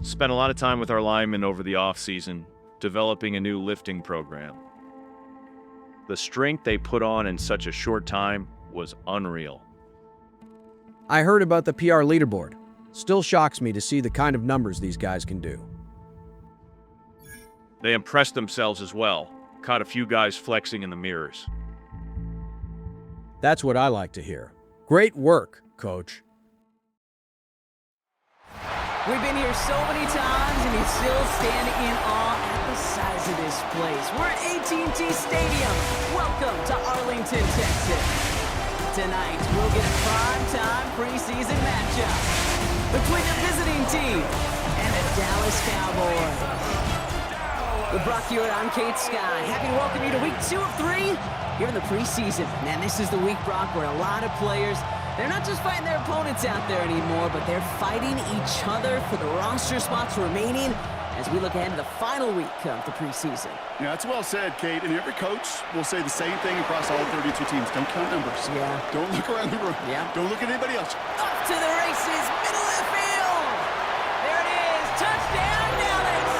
Spent a lot of time with our linemen over the off-season, developing a new lifting program. The strength they put on in such a short time was unreal. I heard about the PR leaderboard. Still shocks me to see the kind of numbers these guys can do. They impressed themselves as well. Caught a few guys flexing in the mirrors. That's what I like to hear. Great work, Coach. We've been here so many times, and you still stand in awe at the size of this place. We're at AT&T Stadium. Welcome to Arlington, Texas. Tonight, we'll get a prime-time preseason matchup between the visiting team and the Dallas Cowboys. With Brock Hewitt, I'm Kate Sky. Happy to welcome you to week 2 of 3 here in the preseason. Man, this is the week, Brock, where a lot of players, they're not just fighting their opponents out there anymore, but they're fighting each other for the roster spots remaining as we look ahead to the final week of the preseason. Yeah, that's well said, Kate. And every coach will say the same thing across all 32 teams. Don't count numbers. Yeah. Don't look around the room. Yeah. Don't look at anybody else. Up to the races, middle of the field. There it is. Touchdown, Dallas.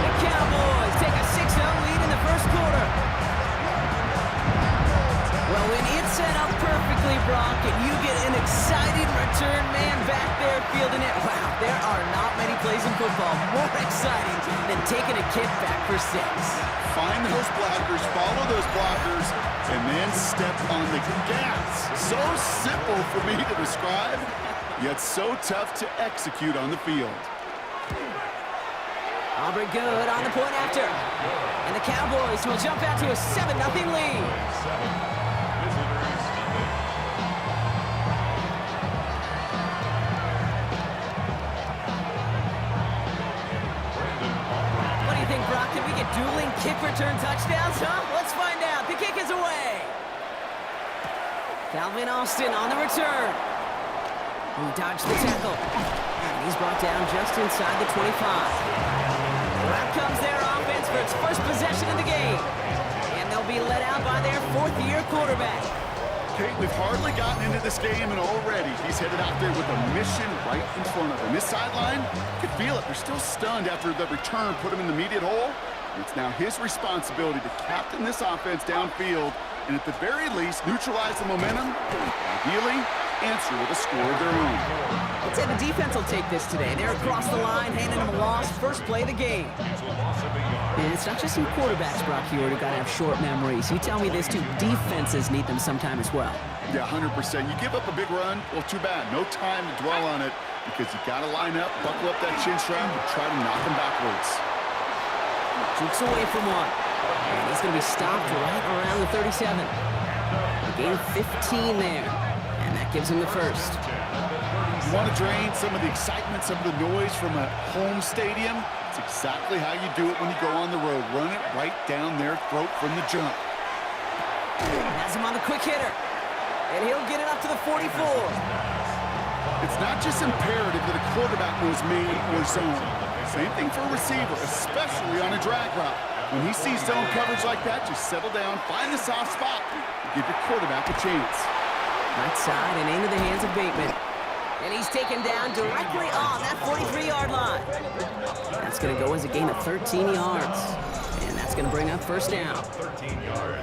The Cowboys take a 6-0 lead in the first quarter. Well, when it's set up perfectly, Brock, and you get an exciting return man back there fielding it, wow, there are not many plays in football more exciting than taking a kickback for 6. Find those blockers, follow those blockers, and then step on the gas. So simple for me to describe, yet so tough to execute on the field. Aubrey good on the point after. And the Cowboys will jump out to a 7-0 lead. Can we get dueling kick return touchdowns, huh? Let's find out. The kick is away. Calvin Austin on the return. He dodged the tackle. And he's brought down just inside the 25. Out comes their offense for its first possession of the game. And they'll be let out by their 4th-year quarterback. Kate, we've hardly gotten into this game, and already he's headed out there with a mission right in front of him. This sideline, you can feel it. They're still stunned after the return put him in the immediate hole. It's now his responsibility to captain this offense downfield and at the very least neutralize the momentum, ideally answer with a score of their own. I'd say the defense will take this today. They're across the line, handing them a loss, first play of the game. And it's not just some quarterbacks, Brock Hewitt, who got to have short memories. You tell me this too, defenses need them sometime as well. Yeah, 100%. You give up a big run, well, too bad. No time to dwell on it because you got to line up, buckle up that chin strap, and try to knock them backwards. Jukes away from one. And he's going to be stopped right around the 37. A gain of 15 there. And that gives him the first. You want to drain some of the excitement, some of the noise from a home stadium? It's exactly how you do it when you go on the road. Run it right down their throat from the jump. Has him on the quick hitter. And he'll get it up to the 44. It's not just imperative that a quarterback knows man or zone. Same thing for a receiver, especially on a drag route. When he sees zone coverage like that, just settle down, find the soft spot, and give your quarterback a chance. Right side and into the hands of Bateman. And he's taken down directly on that 43-yard line. That's going to go as a gain of 13 yards. And that's going to bring up first down.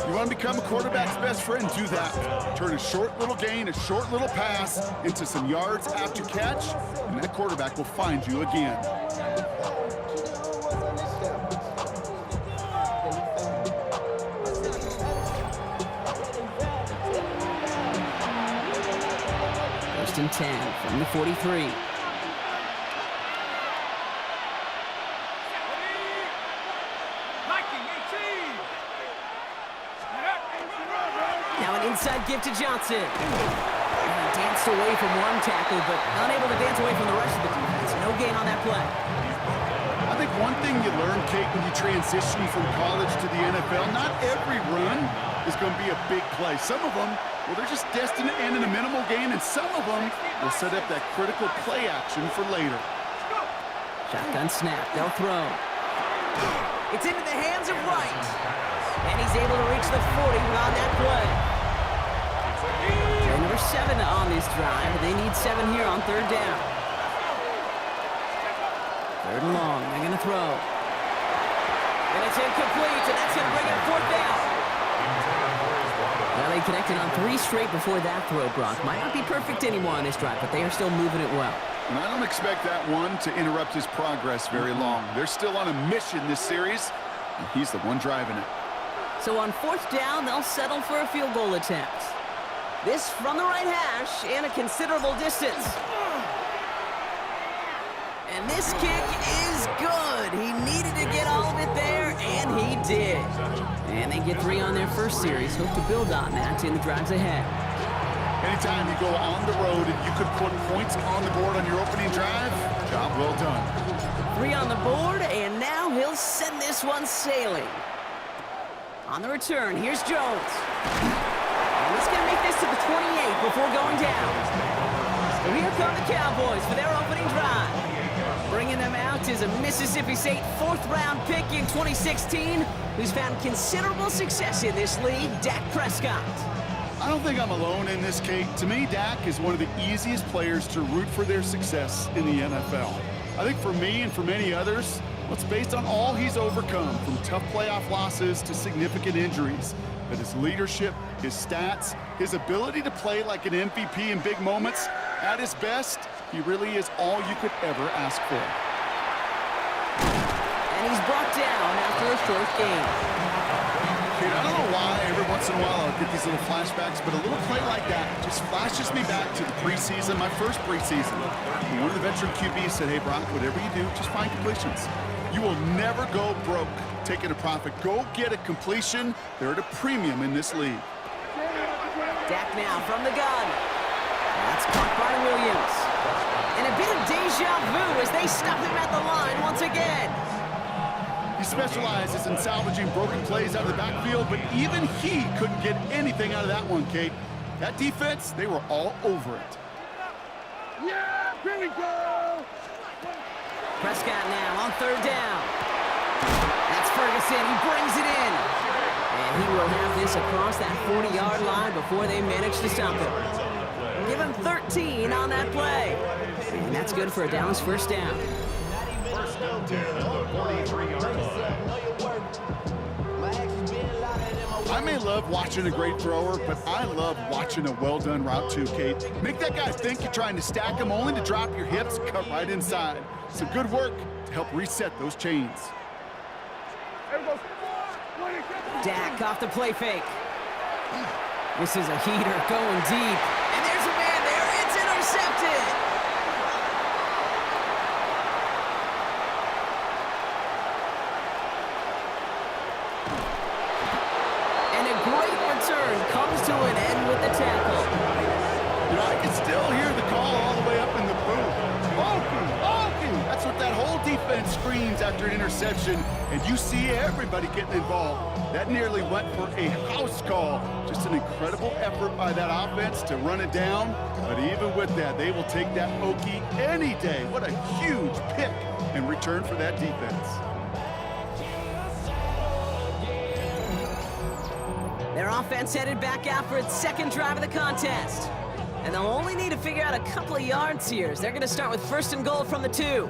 You want to become a quarterback's best friend? Do that. Turn a short little gain, a short little pass into some yards after catch, and that quarterback will find you again. First and 10 from the 43. Now an inside give to Johnson. And he danced away from one tackle, but unable to dance away from the rest of the defense. No gain on that play. I think one thing you learn, Kate, when you transition from college to the NFL, not every run is going to be a big play. Some of them, well, they're just destined to end in a minimal gain, and some of them will set up that critical play action for later. Shotgun snap, they'll throw. It's into the hands of Wright. And he's able to reach the 40 on that play. They're number 7 on this drive, but they need 7 here on 3rd down. Third and long. They're going to throw. And it's incomplete, and that's going to bring up fourth down. Well, they connected on 3 straight before that throw, Brock. Might not be perfect anymore on this drive, but they are still moving it well. And I don't expect that one to interrupt his progress very long. They're still on a mission this series, and he's the one driving it. So on fourth down, they'll settle for a field goal attempt. This from the right hash and a considerable distance. And this kick is good. He needed to get all of it there, and he did. And they get 3 on their first series. Hope to build on that in the drives ahead. Anytime you go on the road and you could put points on the board on your opening drive, job well done. 3 on the board, and now he'll send this one sailing. On the return, here's Jones. And he's going to make this to the 28 before going down. So here come the Cowboys for their opening drive. Bringing them out is a Mississippi State 4th-round pick in 2016 who's found considerable success in this league, Dak Prescott. I don't think I'm alone in this, Kate. To me, Dak is one of the easiest players to root for their success in the NFL. I think for me and for many others, it's based on all he's overcome, from tough playoff losses to significant injuries. But his leadership, his stats, his ability to play like an MVP in big moments, at his best, he really is all you could ever ask for. And he's brought down after a 4th game. Kate, I don't know why every once in a while I'll get these little flashbacks, but a little play like that just flashes me back to the preseason, my first preseason. And one of the veteran QBs said, hey, Brock, whatever you do, just find completions. You will never go broke taking a profit. Go get a completion. They're at a premium in this league. Dak now from the gun. That's caught by Williams. And a bit of deja vu as they stop him at the line once again. He specializes in salvaging broken plays out of the backfield, but even he couldn't get anything out of that one, Kate. That defense, they were all over it. Yeah, here we go! Prescott now on 3rd down. That's Ferguson. He brings it in. And he will have this across that 40-yard line before they manage to stop him. Give him 13 on that play. And that's good for a Dallas 1st down. First down, 10 at the 43-yard line. I may love watching a great thrower, but I love watching a well-done route too, Kate. Make that guy think you're trying to stack him only to drop your hips, cut right inside. Some good work to help reset those chains. Dak off the play fake. This is a heater going deep. And there's a man there. It's intercepted. And a great return comes to an end with the tackle. You know, I can still hear the call all the way up in the booth. Open, open! That's what that whole defense screams after an interception, and you see everybody getting involved. That nearly went for a house call. Just an incredible effort by that offense to run it down, but even with that, they will take that Okie any day. What a huge pick in return for that defense. Their offense headed back out for its 2nd drive of the contest. And they'll only need to figure out a couple of yards here as they're going to start with 1st and goal from the 2.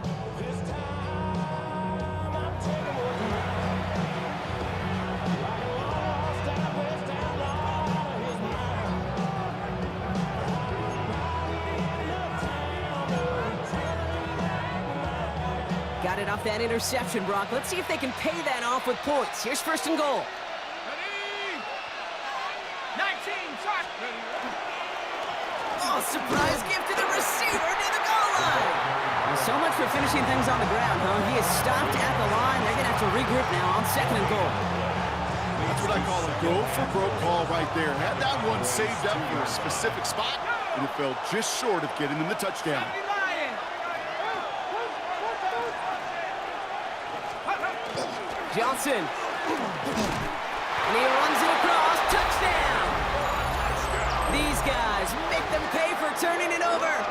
Got it off that interception, Brock. Let's see if they can pay that off with points. Here's 1st and goal. 19, shot! Oh, surprise gift to the receiver near the goal line. Well, so much for finishing things on the ground, huh? He is stopped at the line. They're going to have to regroup now on 2nd and goal. That's what I call a go-for-broke call right there. Had that one saved up for a specific spot, and it fell just short of getting him the touchdown. Johnson. And he runs it across. Touchdown! These guys make them pay for turning it over.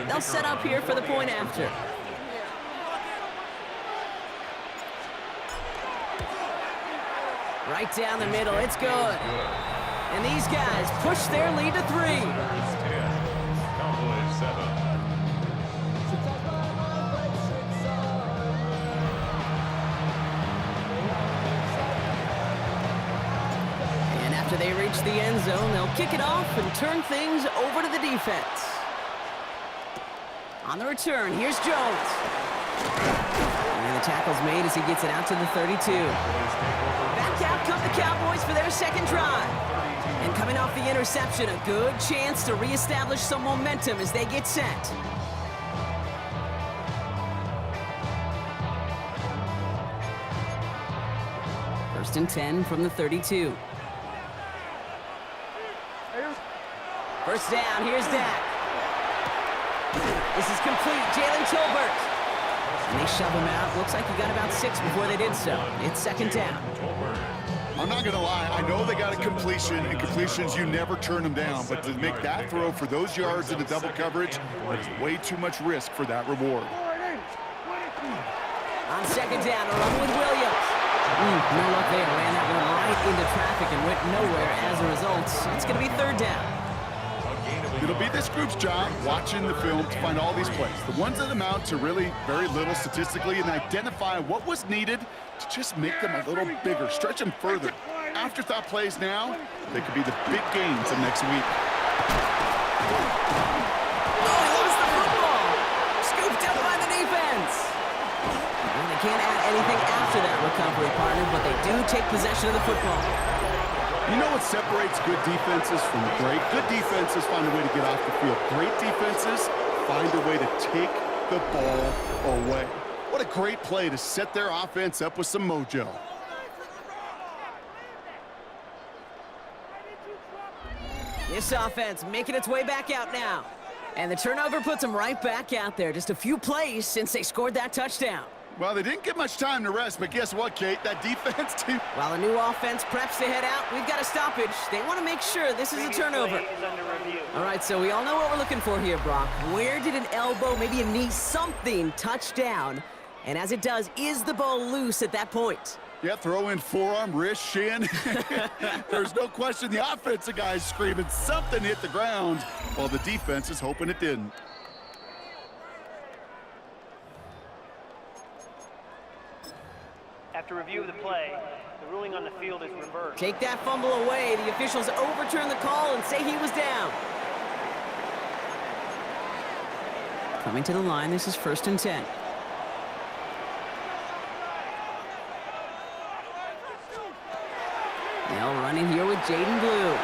They'll set up here for the point after. Right down the middle, it's good. And these guys push their lead to 3. Cowboys 7. And after they reach the end zone, they'll kick it off and turn things over to the defense. On the return, here's Jones. And then the tackle's made as he gets it out to the 32. Back out come the Cowboys for their second drive. And coming off the interception, a good chance to reestablish some momentum as they get set. First and 10 from the 32. First down, here's Dak. This is complete, Jalen Tolbert. And they shove him out. Looks like he got about 6 before they did so. It's second down. I'm not going to lie. I know they got a completion, and completions, you never turn them down. But to make that throw for those yards in the double coverage, there's way too much risk for that reward. On second down, a run with Williams. No luck there. Ran that one right into traffic and went nowhere as a result. It's going to be third down. It'll be this group's job watching the film to find all these plays. The ones that amount to really very little statistically and identify what was needed to just make them a little bigger, stretch them further. Afterthought plays now, they could be the big games of next week. Oh, he lost the football. Scooped up by the defense. Well, they can't add anything after that recovery, partner, but they do take possession of the football. You know what separates good defenses from great? Good defenses find a way to get off the field. Great defenses find a way to take the ball away. What a great play to set their offense up with some mojo. This offense making its way back out now. And the turnover puts them right back out there. Just a few plays since they scored that touchdown. Well, they didn't get much time to rest, but guess what, Kate? That defense team... While the new offense preps to head out, we've got a stoppage. They want to make sure this is a turnover. All right, so we all know what we're looking for here, Brock. Where did an elbow, maybe a knee, something touch down? And as it does, is the ball loose at that point? Yeah, throw in forearm, wrist, shin. There's no question the offensive guy's screaming something hit the ground, while the defense is hoping it didn't. After review of the play, the ruling on the field is reversed. Take that fumble away. The officials overturn the call and say he was down. Coming to the line, this is first and 10. Now running here with Jaden Blue.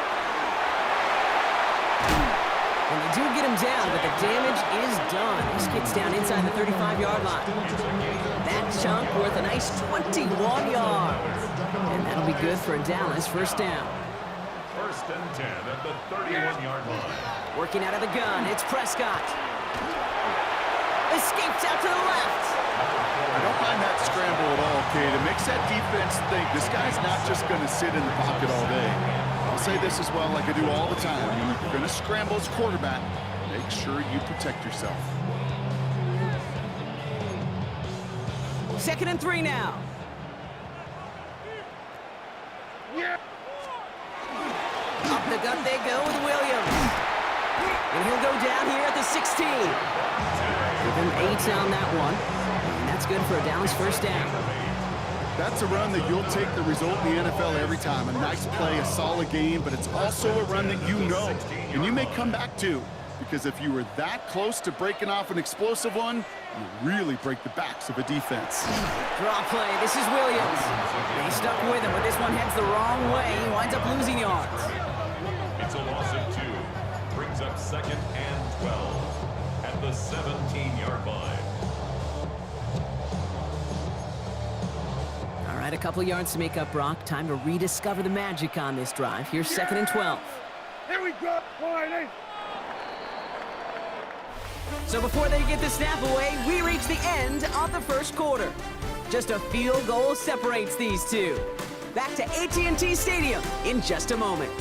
And they do get him down, but the damage is done. This gets down inside the 35-yard line. That chunk worth a nice 21 yards. And that'll be good for a Dallas first down. First and 10 at the 31-yard line. Working out of the gun, it's Prescott. Escapes out to the left. I don't mind that scramble at all, Kate. It makes that defense think this guy's not just going to sit in the pocket all day. I'll say this as well, like I do all the time. When you're going to scramble as quarterback, make sure you protect yourself. Second and 3 now. Up the gut they go with Williams. And he'll go down here at the 16. Give him 8 on that one. And that's good for a Dallas first down. That's a run that you'll take the result in the NFL every time. A nice play, a solid game, but it's also a run that you know, and you may come back to. Because if you were that close to breaking off an explosive one, you really break the backs of a defense. Draw play, this is Williams. They stuck with him, but this one heads the wrong way. He winds up losing yards. It's a loss of 2. Brings up second and 12 at the 17-yard line. All right, a couple yards to make up, Brock. Time to rediscover the magic on this drive. Here's second and 12. Here we go, Friday. So before they get the snap away, we reach the end of the first quarter. Just a field goal separates these two. Back to AT&T Stadium in just a moment.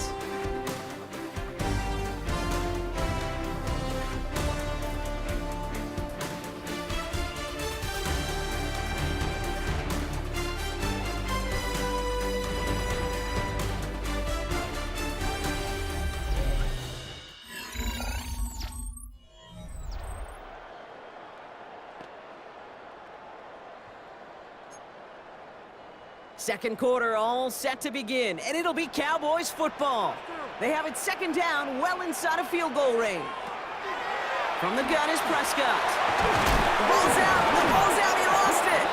Second quarter all set to begin, and it'll be Cowboys football. They have it second down, well inside of field goal range. From the gun is Prescott. The ball's out, he lost it!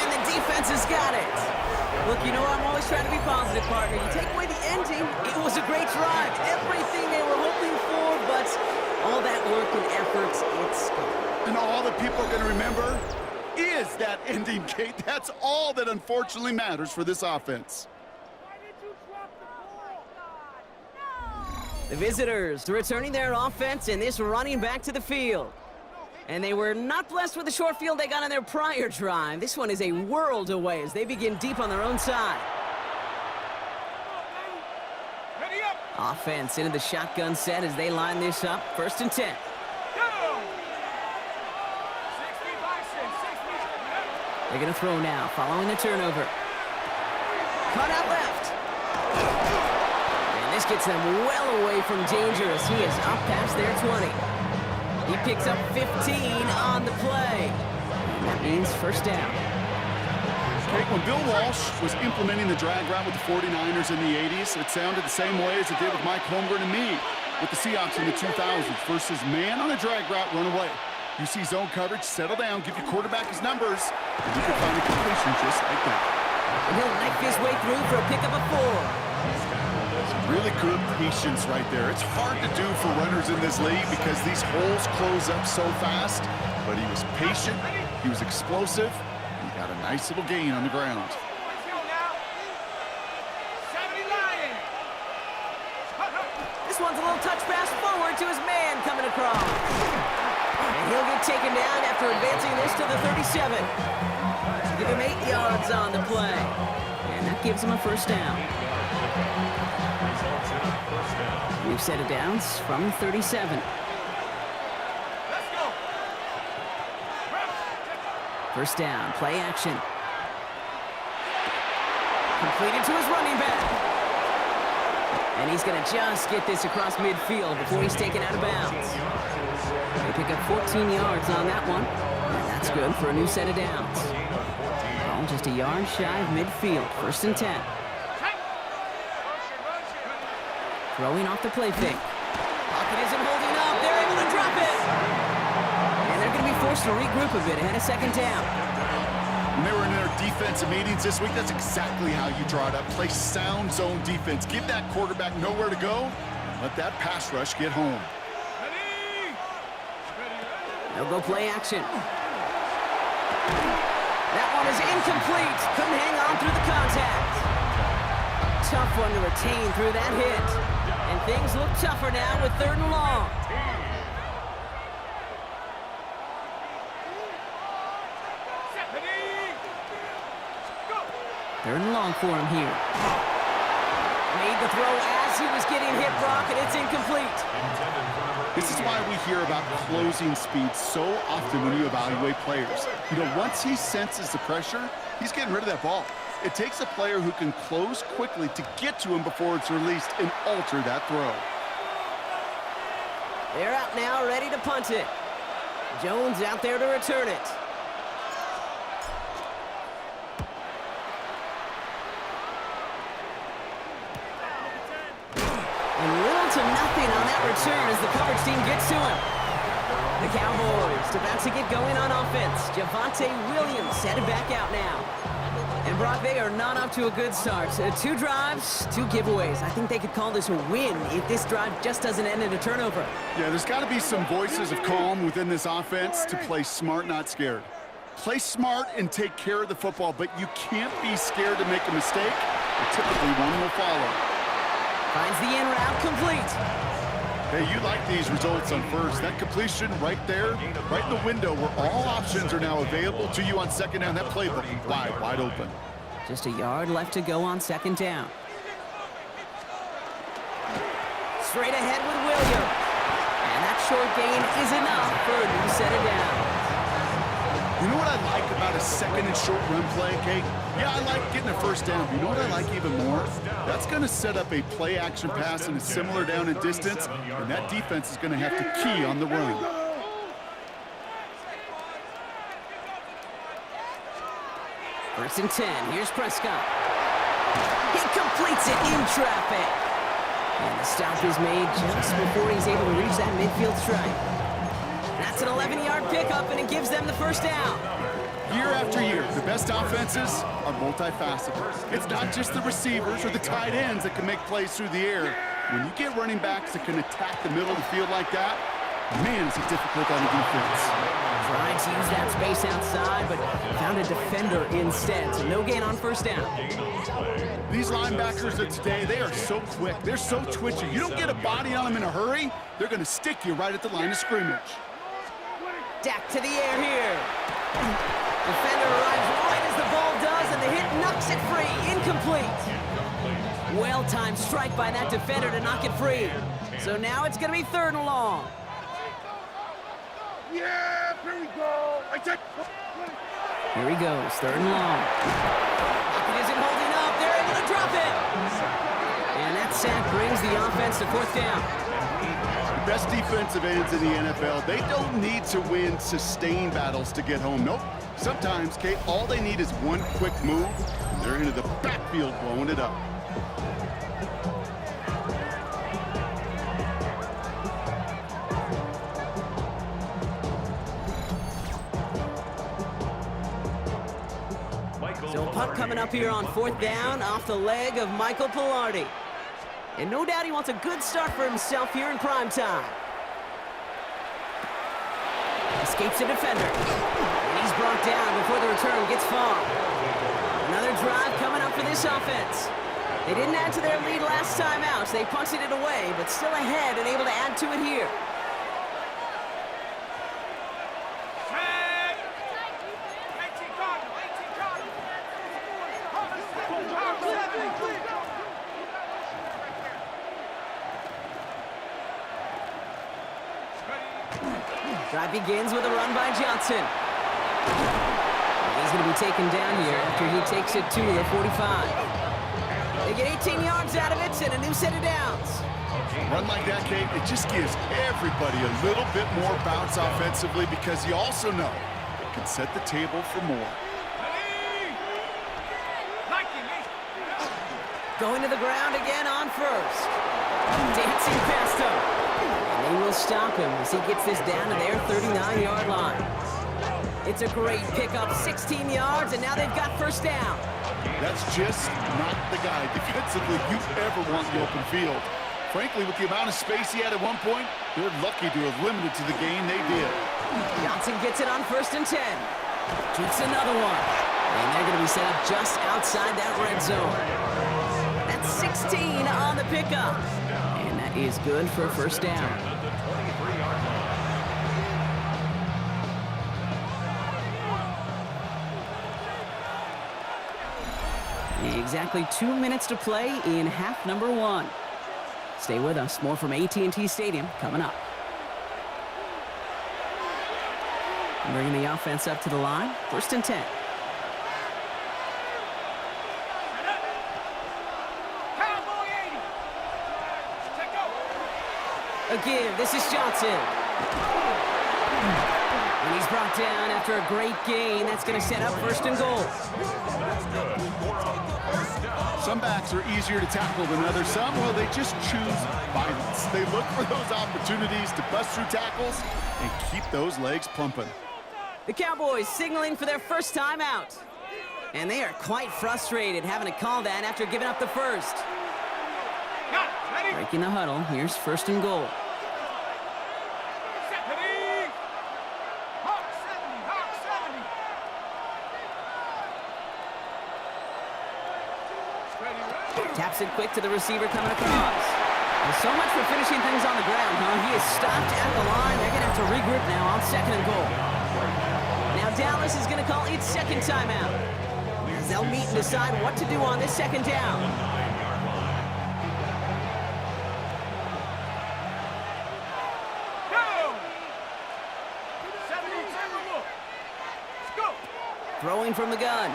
And the defense has got it. Look, you know I'm always trying to be positive, partner. You take away the ending, it was a great drive. Everything they were hoping for, but all that work and effort, it's gone. And all that people are going to remember is that ending, Kate. That's all that unfortunately matters for this offense. Why did you drop the ball? The visitors returning their offense and this running back to the field. And they were not blessed with the short field they got on their prior drive. This one is a world away as they begin deep on their own side. Ready up. Offense into the shotgun set as they line this up. 1st and 10. Go. 60 They're going to throw now, following the turnover. Cut out left. And this gets them well away from danger as he is up past their 20. He picks up 15 on the play. That means 1st down. Kate, when Bill Walsh was implementing the drag route with the 49ers in the 80s, it sounded the same way as it did with Mike Holmgren and me with the Seahawks in the 2000s versus man on a drag route, run away. You see zone coverage, settle down, give your quarterback his numbers, and you can find a completion just like that. And he'll knife his way through for a pickup of 4. Really good patience right there. It's hard to do for runners in this league because these holes close up so fast, but he was patient, he was explosive, and he got a nice little gain on the ground. Let's go now. 70 Lions. This one's a little touch pass forward to his man coming across. And he'll get taken down after advancing this to the 37. Give him 8 yards on the play. And that gives him a 1st down. New set of downs from 37. Let's go. 1st down, play action. Completed to his running back. And he's going to just get this across midfield before he's taken out of bounds. They pick up 14 yards on that one. And that's good for a new set of downs. Ball just a yard shy of midfield, 1st and 10. Throwing off the play fake. Pocket isn't holding up. They're able to drop it. And they're going to be forced to regroup a bit ahead of 2nd down. When they were in their defensive meetings this week, that's exactly how you draw it up. Play sound zone defense. Give that quarterback nowhere to go. Let that pass rush get home. Ready. They'll go play action. That one is incomplete. Couldn't hang on through the contact. Tough one to retain through that hit. And things look tougher now with 3rd and long. Ready. Go. 3rd and long for him here. Made the throw as he was getting hit, Brock, and it's incomplete. This is why we hear about closing speed so often when you evaluate players. You know, once he senses the pressure, he's getting rid of that ball. It takes a player who can close quickly to get to him before it's released and alter that throw. They're out now, ready to punt it. Jones out there to return it. And little to nothing on that return as the coverage team gets to him. The Cowboys about to get going on offense. Javonte Williams headed back out now. And Brock, they are not off to a good start. 2 drives, 2 giveaways. I think they could call this a win if this drive just doesn't end in a turnover. Yeah, there's got to be some voices of calm within this offense to play smart, not scared. Play smart and take care of the football, but you can't be scared to make a mistake. Typically, one will follow. Finds the in route complete. Hey, you like these results on 1st. That completion right there, right in the window where all options are now available to you on 2nd down. That playbook wide open. Just a yard left to go on 2nd down. Straight ahead with Williams. And that short gain is enough for a new set of downs. You know what I like about a 2nd and short run play, Kate? Yeah, I like getting a 1st down. You know what I like even more? That's going to set up a play action pass in a similar down and distance, and that defense is going to have to key on the run. 1st and 10. Here's Prescott. He completes it in traffic. And the stop is made just before he's able to reach that midfield strike. That's an 11-yard pickup, and it gives them the first down. Year after year, the best offenses are multifaceted. It's not just the receivers or the tight ends that can make plays through the air. When you get running backs that can attack the middle of the field like that, man, it's difficult on the defense. Tried to use that space outside, but found a defender instead, so no gain on first down. These linebackers of today, they are so quick. They're so twitchy. You don't get a body on them in a hurry, they're going to stick you right at the line of scrimmage. Dak to the air here. Defender arrives right as the ball does, and the hit knocks it free. Incomplete. Well-timed strike by that defender to knock it free. So now it's going to be 3rd and long. Yeah, here we go. Here he goes, 3rd and long. It isn't holding up. They're able to drop it. And that sack brings the offense to 4th down. The best defensive ends in the NFL, they don't need to win sustained battles to get home. Nope. Sometimes, Kate, all they need is one quick move, and they're into the backfield blowing it up. So a punt coming up here on 4th down off the leg of Michael Pilardi. And no doubt he wants a good start for himself here in prime time. Escapes a defender. And he's brought down before the return gets far. Another drive coming up for this offense. They didn't add to their lead last time out, so they punted it away, but still ahead and able to add to it here. Drive begins with a run by Johnson. He's going to be taken down here after he takes it to the 45. They get 18 yards out of it and a new set of downs. A run like that, Kate, it just gives everybody a little bit more bounce offensively because you also know it can set the table for more. Going to the ground again on first. Dancing past him. And they will stop him as he gets this down to their 39-yard line. It's a great pickup, 16 yards, and now they've got first down. That's just not the guy defensively you ever want in the open field. Frankly, with the amount of space he had at one point, they're lucky to have limited to the gain they did. Johnson gets it on 1st and 10. Keeps another one. And they're going to be set up just outside that red zone. That's 16 on the pickup. And that is good for first down. Exactly 2 minutes to play in half number 1. Stay with us. More from AT&T Stadium coming up. Bringing the offense up to the line. 1st and 10. A give. This is Johnson. And he's brought down after a great gain. That's going to set up 1st and goal. Some backs are easier to tackle than others. Some, well, they just choose violence. They look for those opportunities to bust through tackles and keep those legs pumping. The Cowboys signaling for their first time out. And they are quite frustrated having to call that after giving up the first. Breaking the huddle. Here's 1st and goal. Taps it quick to the receiver coming across. There's so much for finishing things on the ground, huh? He is stopped at the line. They're going to have to regroup now on 2nd and goal. Now Dallas is going to call its 2nd timeout. They'll meet and decide what to do on this 2nd down. Throwing from the gun.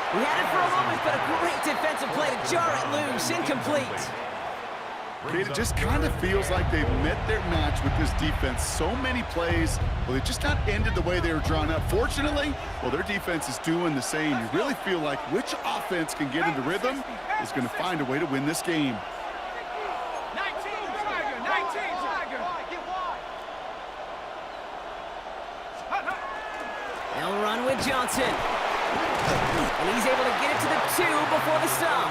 He had it for a moment, but a great defensive play to jar it loose. Incomplete. Okay, it just kind of feels like they've met their match with this defense. So many plays, well, they just not ended the way they were drawn up. Fortunately, well, their defense is doing the same. You really feel like which offense can get into rhythm is going to find a way to win this game. 19, Tiger, 19, Tiger. They'll run with Johnson. And he's able to get it to the 2 before the stop.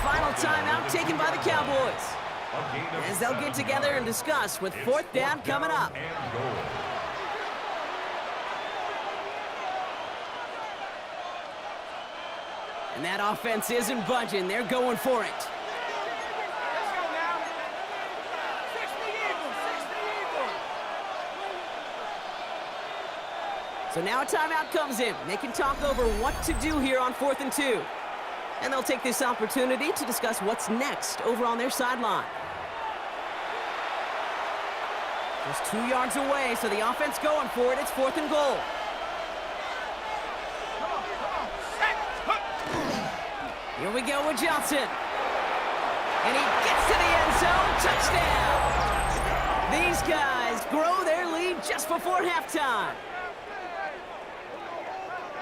Final timeout taken by the Cowboys, as they'll get together and discuss with 4th down coming up. And that offense isn't budging. They're going for it. Let's go now. 6 the Eagles, 6 the Eagles. So now a timeout comes in. They can talk over what to do here on 4th and 2. And they'll take this opportunity to discuss what's next over on their sideline. Just 2 yards away, so the offense going for it. It's 4th and goal. Here we go with Johnson. And he gets to the end zone. Touchdown! These guys grow their lead just before halftime.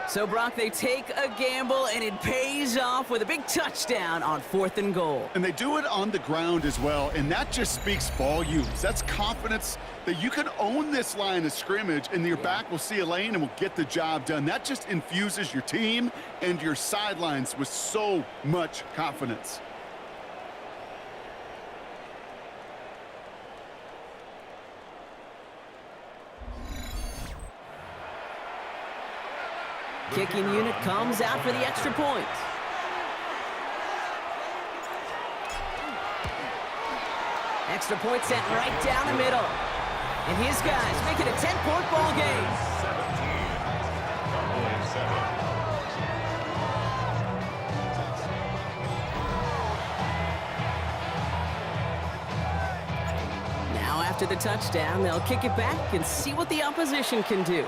So, Brock, they take a gamble, and it pays off with a big touchdown on 4th and goal. And they do it on the ground as well, and that just speaks volumes. That's confidence that you can own this line of scrimmage, and your back will see a lane and will get the job done. That just infuses your team and your sidelines with so much confidence. Kicking unit comes out for the extra point. Extra point sent right down the middle. And his guys make it a 10-point ball game. 17. Now after the touchdown, they'll kick it back and see what the opposition can do.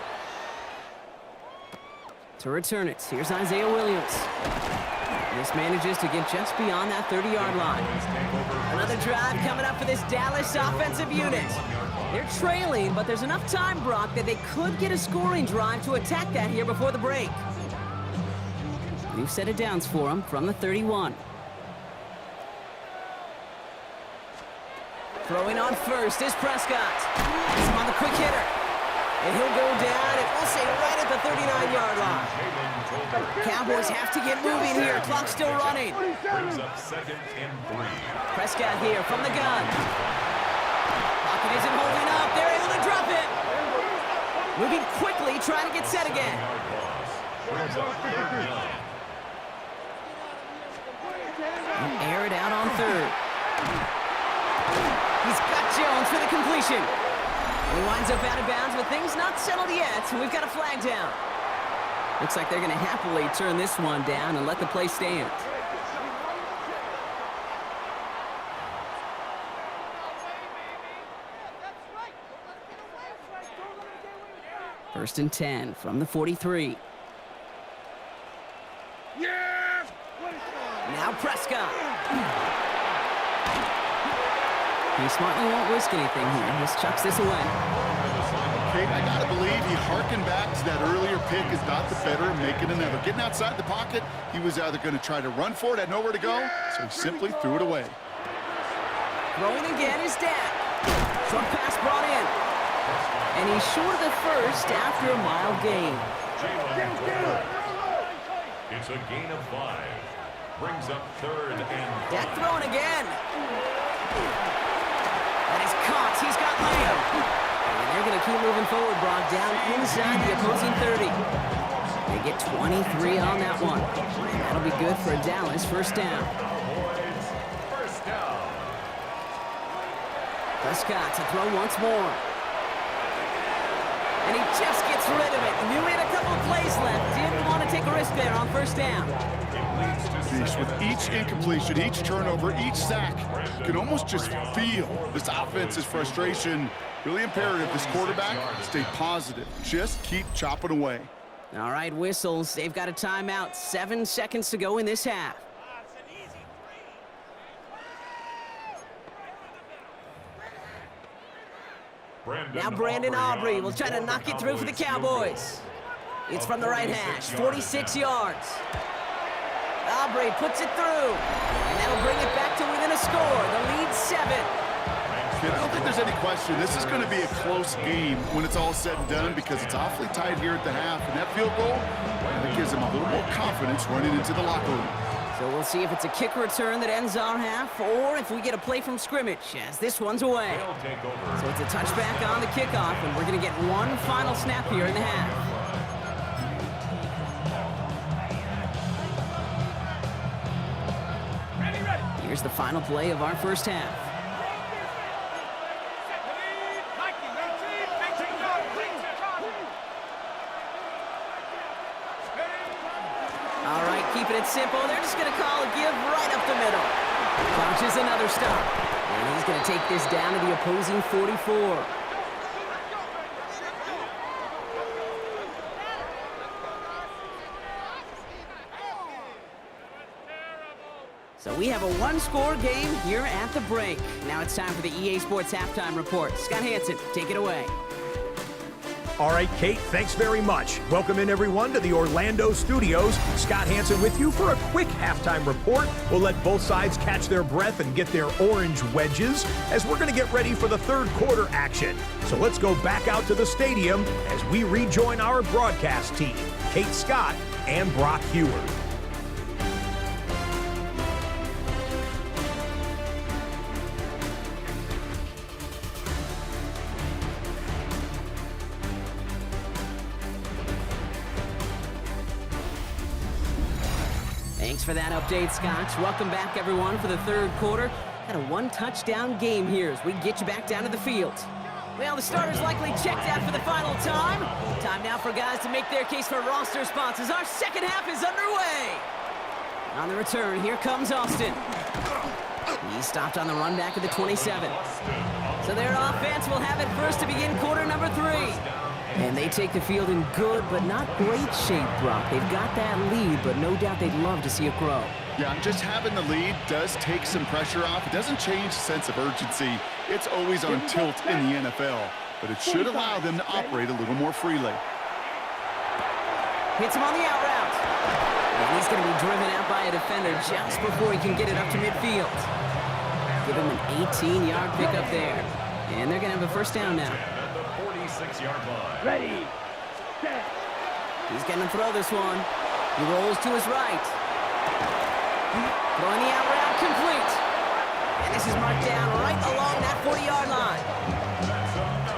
To return it, here's Isaiah Williams. This manages to get just beyond that 30-yard line. Another drive coming up for this Dallas offensive unit. They're trailing, but there's enough time, Brock, that they could get a scoring drive to attack that here before the break. New set of downs for them from the 31. Throwing on first is Prescott. He's on the quick hitter. And he'll go down, and we'll say right at the 39-yard line. Cowboys have to get moving here. Clock's still running. Brings up 2nd and 3. Prescott here from the gun. Pocket isn't holding up. They're able to drop it. Moving quickly, trying to get set again. Brings up 3rd down. And air it out on 3rd. He's got Jones for the completion. He winds up out of bounds, but things not settled yet. We've got a flag down. Looks like they're going to happily turn this one down and let the play stand. First and 10 from the 43. Yes! Now Prescott. He smartly won't risk anything here. Just chucks this away. Okay, I got to believe he harkened back to that earlier pick is not the better and making another. Getting outside the pocket, he was either going to try to run for it, had nowhere to go, so he simply threw it away. Throwing again is Dak. Short pass brought in. And he's short of the first after a mild gain. It's a gain of 5. Brings up 3rd and 5. Dak throwing again. That is caught. He's got Lamb. And they're going to keep moving forward, Brock, down inside the opposing 30. They get 23 on that one. And that'll be good for a Dallas first down. First down. Prescott to throw once more. And he just gets rid of it. Knew he had a couple of plays left. Didn't want to take a risk there on first down. With each incompletion, each turnover, each sack, you can almost just feel this offense's frustration. Really imperative, this quarterback, stay positive. Just keep chopping away. All right, whistles. They've got a timeout. 7 seconds to go in this half. Now Brandon Aubrey will try to knock it through for the Cowboys. It's from the right hash, 46 yards. Aubrey puts it through, and that'll bring it back to within a score. The lead 7. I don't think there's any question. This is going to be a close game when it's all said and done because it's awfully tight here at the half. And that field goal, that gives them a little more confidence running into the locker room. So we'll see if it's a kick return that ends our half or if we get a play from scrimmage as this one's away. So it's a touchback on the kickoff, and we're going to get one final snap here in the half. Here's the final play of our first half. All right, keeping it simple. They're just going to call a give right up the middle. Launches another stop. And he's going to take this down to the opposing 44. So we have a one-score game here at the break. Now it's time for the EA Sports Halftime Report. Scott Hansen, take it away. All right, Kate, thanks very much. Welcome in, everyone, to the Orlando studios. Scott Hansen with you for a quick halftime report. We'll let both sides catch their breath and get their orange wedges as we're going to get ready for the third quarter action. So let's go back out to the stadium as we rejoin our broadcast team, Kate Scott and Brock Hewer. Thanks for that update, Scott. Welcome back, everyone, for the third quarter. Had a one-touchdown game here as we get you back down to the field. Well, the starters likely checked out for the final time. Time now for guys to make their case for roster spots as our second half is underway. On the return, here comes Austin. He stopped on the run back at the 27. So their offense will have it first to begin quarter number 3. And they take the field in good but not great shape, Brock. They've got that lead, but no doubt they'd love to see it grow. Yeah, just having the lead does take some pressure off. It doesn't change the sense of urgency. It's always on tilt in the NFL, but it should allow them to operate a little more freely. Hits him on the out route. And he's going to be driven out by a defender just before he can get it up to midfield. Give him an 18-yard pickup there. And they're going to have a first down now. 46-yard line. Ready, set. He's going to throw this one. He rolls to his right. Throwing the out route complete. And this is marked down right along that 40-yard line.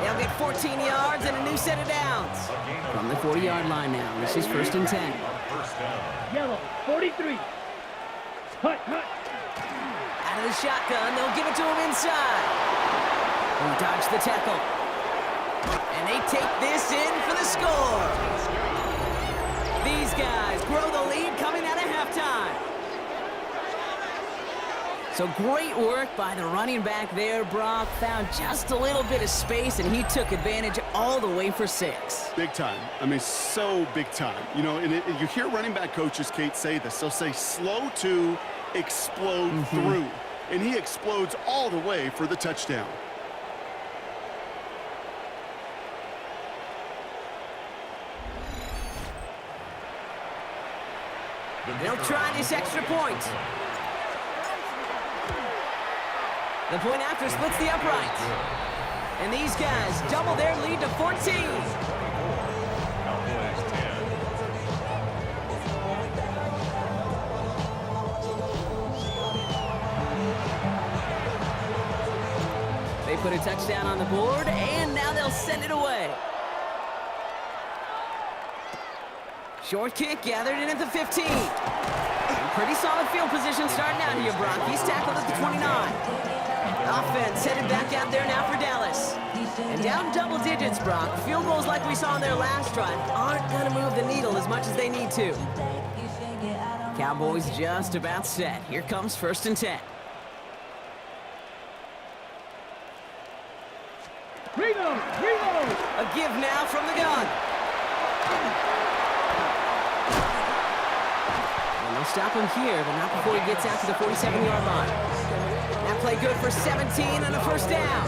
They'll get 14 yards and a new set of downs. From the 40-yard line now, this is first and 10. Yellow, 43. Hut, hut. Out of the shotgun, they'll give it to him inside. He dodged the tackle. And they take this in for the score. These guys grow the lead coming out of halftime. So great work by the running back there, Brock. Found just a little bit of space, and he took advantage all the way for 6. Big time. I mean, so big time. You know, and you hear running back coaches, Kate, say this. They'll say slow to explode through. And he explodes all the way for the touchdown. They'll try this extra point. The point after splits the upright. And these guys double their lead to 14. They put a touchdown on the board, and now they'll send it away. Short kick gathered in at the 15. Pretty solid field position starting out here, Brock. He's tackled at the 29. Offense headed back out there now for Dallas. And down double digits, Brock. Field goals like we saw in their last drive aren't going to move the needle as much as they need to. Cowboys just about set. Here comes first and 10. Reload, reload. A give now from the gun. And they'll stop him here, but not before he gets out to the 47-yard line. That play good for 17 and a first down.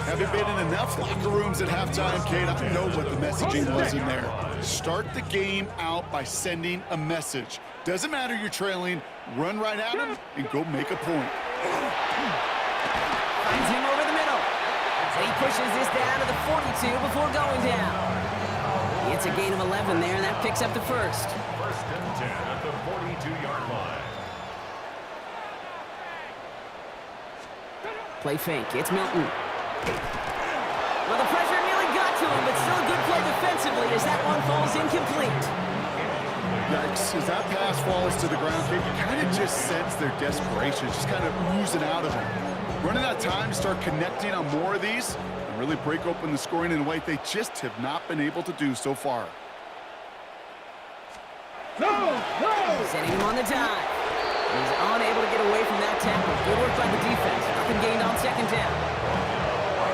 Having been in enough locker rooms at halftime, Kate, I know what the messaging was in there. Start the game out by sending a message. Doesn't matter you're trailing, run right at him and go make a point. Finds him over the middle. And he pushes this down to the 42 before going down. It's a gain of 11 there, and that picks up the first. First and 10 at the 42-yard line. Play fake. It's Milton. Well, the pressure nearly got to him, but still a good play defensively as that one falls incomplete. Yikes, as that pass falls to the ground, Kate, you kind of just sense their desperation, just kind of oozing out of them. Running out of time to start connecting on more of these and really break open the scoring in a way they just have not been able to do so far. Setting him on the dive. He's unable to get away from that tackle. Good work by the defense. Nothing gained on second down.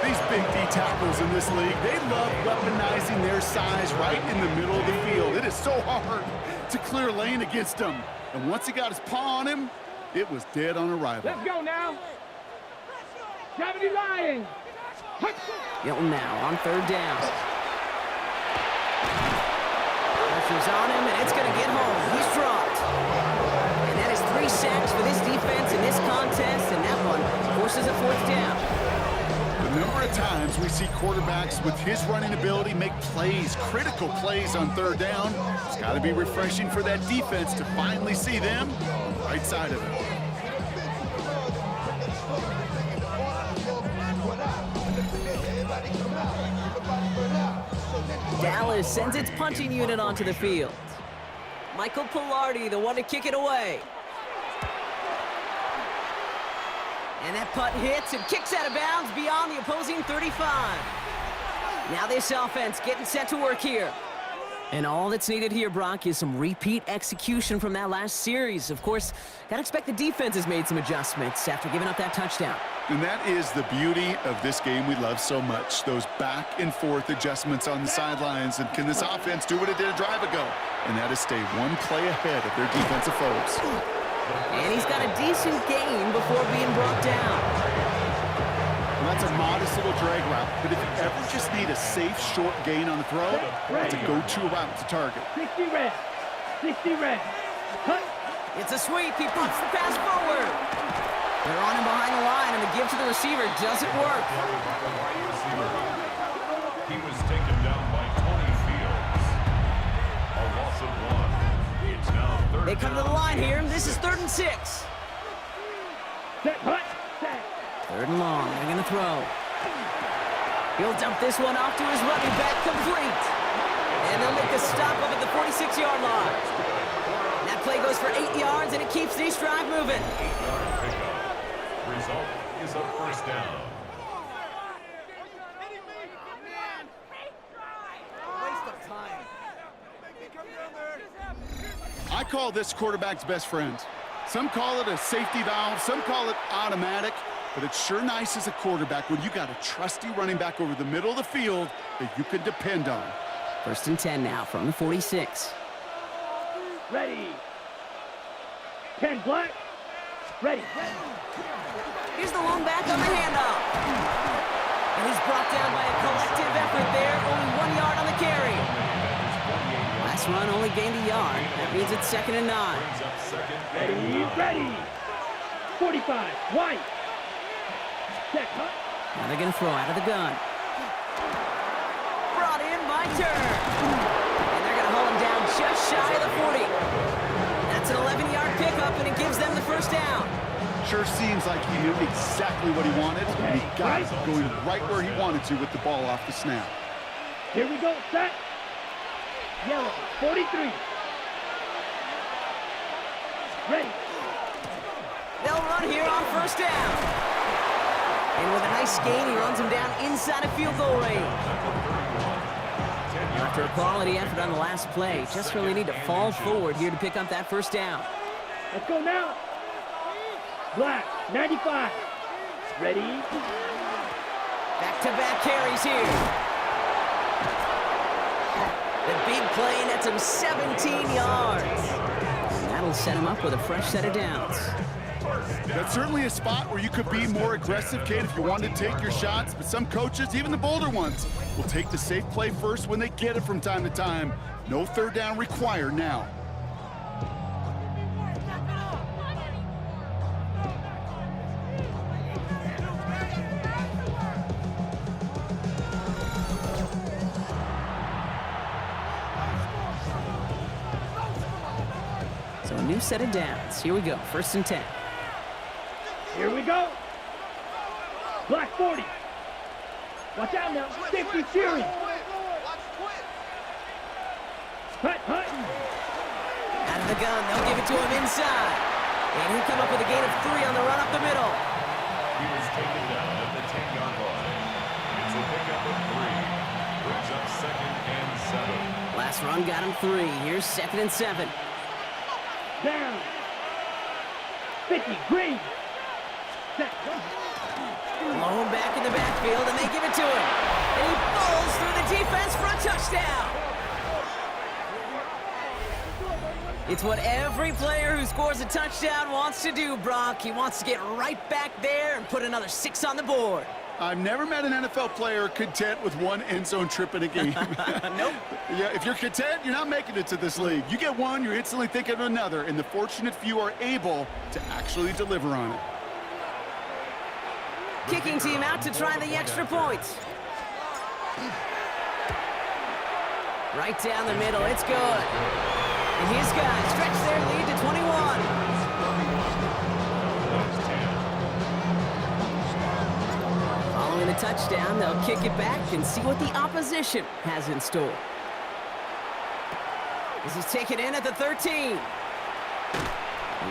These big D tackles in this league, they love weaponizing their size right in the middle of the field. It is so hard to clear lane against them. And once he got his paw on him, it was dead on arrival. Let's go now. Gravity lying. Milton now on third down. Pressure's on him, and it's going to get home. He's dropped. And that is 3 sacks for this defense in this contest, and that one forces a fourth down. The number of times we see quarterbacks with his running ability make plays, critical plays on third down, it's got to be refreshing for that defense to finally see them on the right side of it. Dallas sends its punching unit onto the field. Michael Pilardi, the one to kick it away. And that punt hits and kicks out of bounds beyond the opposing 35. Now this offense getting set to work here. And all that's needed here, Brock, is some repeat execution from that last series. Of course, gotta expect the defense has made some adjustments after giving up that touchdown. And that is the beauty of this game we love so much, those back and forth adjustments on the sidelines. And can this offense do what it did a drive ago? And that is stay one play ahead of their defensive foes. And he's got a decent gain before being brought down. And that's a modest little drag route, but if you ever just need a safe, short gain on the throw, it's a go-to route to target. 60 red. 60 red. Cut. It's a sweep. He puts the pass forward. They're on him behind the line, and the give to the receiver doesn't work. He was taken down by Tony Fields. A loss of 1. It's now third They come to the down. line here, and this is 3rd and 6. Set. Cut. Set. 3rd and long. They're going to throw. He'll dump this one off to his running back, complete. And they'll make a stop up at the 46-yard line. That play goes for 8 yards, and it keeps this drive moving. 8-yard pickup. Result is a first down. I call this quarterback's best friend. Some call it a safety valve, some call it automatic, but it's sure nice as a quarterback when you got a trusty running back over the middle of the field that you can depend on. 1st and 10 now from the 46. Ready. 10 black. Ready. Here's the lone back on the handoff. And he's brought down by a collective effort there. Only 1 yard on the carry. Last run only gained a yard. That means it's 2nd and 9. Brings up second and Ready. 9. Ready. 45. White. Set. Cut. Now they're going to throw out of the gun. Brought in by Turner. And they're going to hold him down just shy of the 40. That's an 11-yard pickup, and it gives them the first down. Sure seems like he knew exactly what he wanted, and he got it going right where he wanted to with the ball off the snap. Here we go. Set. Yellow. 43. Ready. They'll run here on 1st down. And with a nice gain, he runs him down inside of field goal range. After a quality effort on the last play, just really need to fall forward here to pick up that 1st down. Let's go now. Black. 95. Ready. Back-to-back carries here. The big play nets him 17 yards. And that'll set him up with a fresh set of downs. That's certainly a spot where you could be more aggressive, Kate, if you wanted to take your shots, but some coaches, even the bolder ones, will take the safe play first when they get it from time to time. No third down required now. So a new set of downs. Here we go, 1st and 10. Here we go. Black 40. Watch out now. Safety cheering. Hut. Out of the gun, they'll give it to him inside. And he'll come up with a gain of 3 on the run up the middle. He was taken down at the 10-yard line. It's a pickup of 3. Brings up 2nd and 7. Last run got him 3. Here's 2nd and 7. Down. 50. Green. Set. Blown back in the backfield, and they give it to him. And he falls through the defense for a touchdown. It's what every player who scores a touchdown wants to do, Brock. He wants to get right back there and put another 6 on the board. I've never met an NFL player content with one end zone trip in a game. Nope. Yeah, if you're content, you're not making it to this league. You get one, you're instantly thinking of another, and the fortunate few are able to actually deliver on it. Kicking team out to try the extra point. Right down the middle, it's good. And his guys stretch their lead to 21. Following the touchdown, they'll kick it back and see what the opposition has in store. This is taken in at the 13.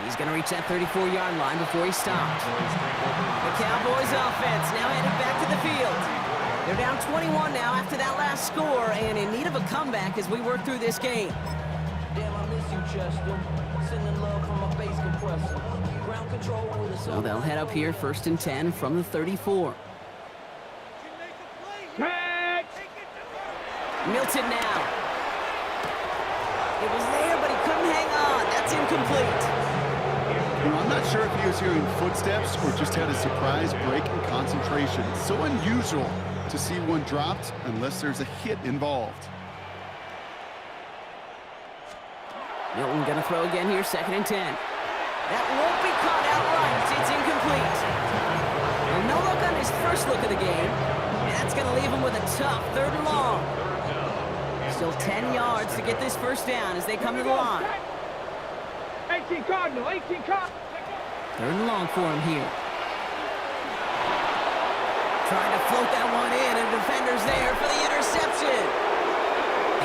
He's going to reach that 34-yard line before he stopped. The Cowboys offense now headed back to the field. They're down 21 now after that last score and in need of a comeback as we work through this game. Damn, I miss you, Chester. Sending love from my bass compressor. Ground control with us. So they'll head up here 1st and 10 from the 34. Milton now. It was there, but he couldn't hang on. That's incomplete. You know, I'm not sure if he was hearing footsteps or just had a surprise break in concentration. It's so unusual to see one dropped unless there's a hit involved. Milton gonna throw again here, 2nd and 10. That won't be caught outright. It's incomplete. And no look on his first look of the game. And that's gonna leave him with a tough 3rd and long. Still 10 yards to get this 1st down as they come to the line. 18 Cardinal, 18 Cardinal. 3rd and long for him here. Trying to float that one in, and defender's there for the interception.